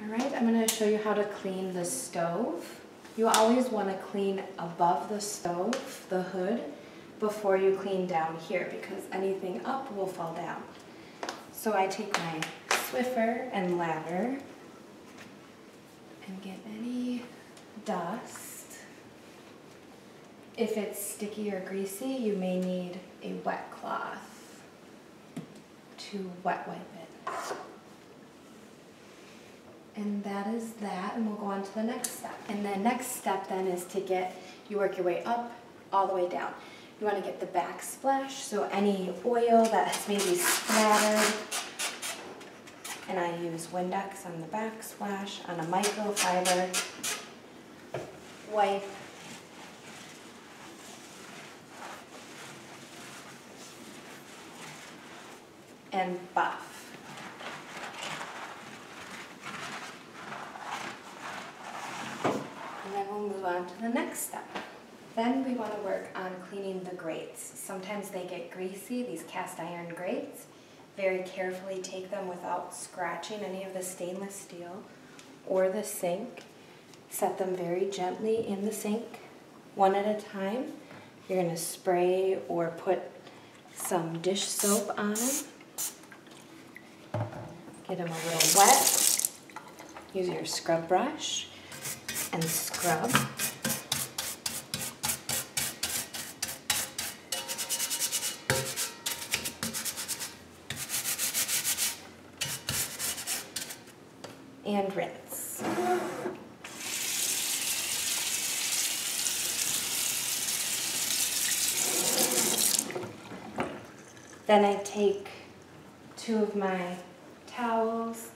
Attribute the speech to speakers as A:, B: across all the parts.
A: Alright, I'm going to show you how to clean the stove. You always want to clean above the stove, the hood, before you clean down here because anything up will fall down. So I take my Swiffer and lather and get any dust. If it's sticky or greasy, you may need a wet cloth to wet wipe it. And that is that, and we'll go on to the next step. And the next step then is you work your way up, all the way down. You want to get the backsplash, so any oil that has maybe splattered, and I use Windex on the backsplash, on a microfiber wipe. And buff. And then we'll move on to the next step. Then we want to work on cleaning the grates. Sometimes they get greasy, these cast iron grates. Very carefully take them without scratching any of the stainless steel or the sink. Set them very gently in the sink, one at a time. You're going to spray or put some dish soap on them. Get them a little wet. Use your scrub brush and scrub. And rinse. Then I take 2 of my towels,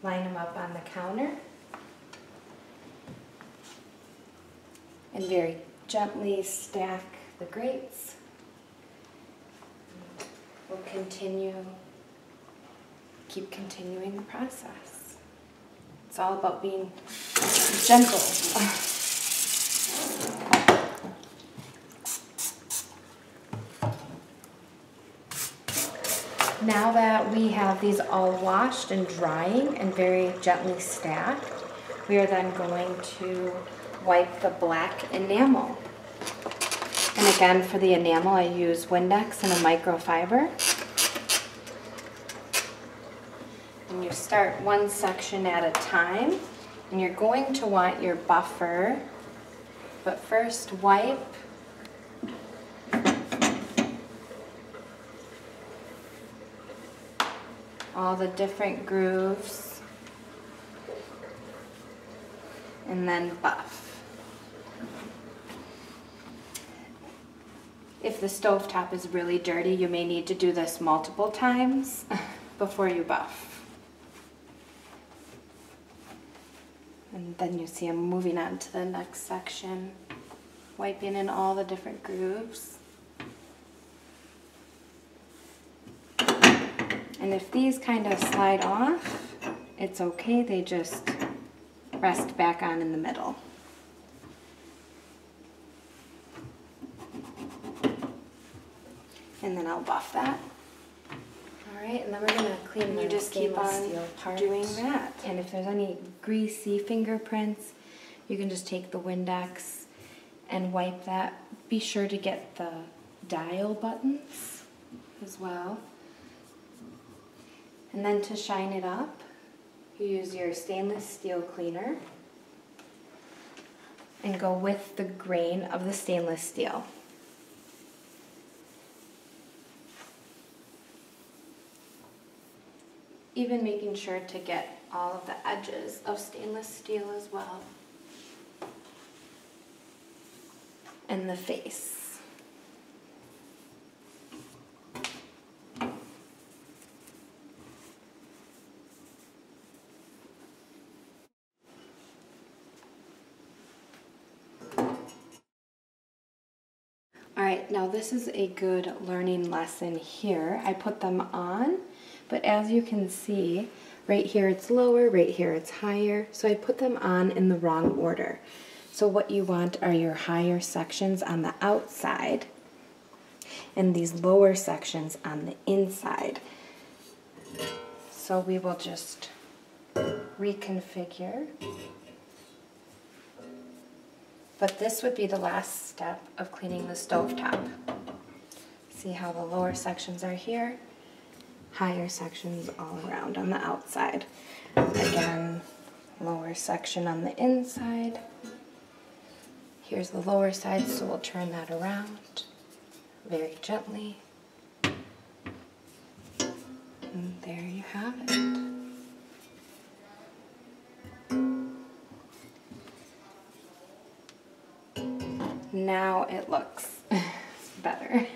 A: line them up on the counter, and very gently stack the grates. We'll keep continuing the process. It's all about being gentle. Now that we have these all washed and drying and very gently stacked, we are then going to wipe the black enamel. And again, for the enamel, I use Windex and a microfiber. And you start one section at a time, and you're going to want your buffer, but first wipe all the different grooves, and then buff. If the stovetop is really dirty, you may need to do this multiple times before you buff. And then you see I'm moving on to the next section, wiping in all the different grooves. And if these kind of slide off, it's okay, they just rest back on in the middle. And then I'll buff that. All right, and then we're gonna clean the stainless steel part. Doing that. And if there's any greasy fingerprints, you can just take the Windex and wipe that. Be sure to get the dial buttons as well. And then to shine it up, you use your stainless steel cleaner and go with the grain of the stainless steel. Even making sure to get all of the edges of stainless steel as well. And the face. Alright, now this is a good learning lesson here. I put them on, but as you can see, right here it's lower, right here it's higher, so I put them on in the wrong order. So what you want are your higher sections on the outside and these lower sections on the inside. So we will just reconfigure. But this would be the last step of cleaning the stovetop. See how the lower sections are here? Higher sections all around on the outside. Again, lower section on the inside. Here's the lower side, so we'll turn that around very gently. And there you have it. Now it looks better.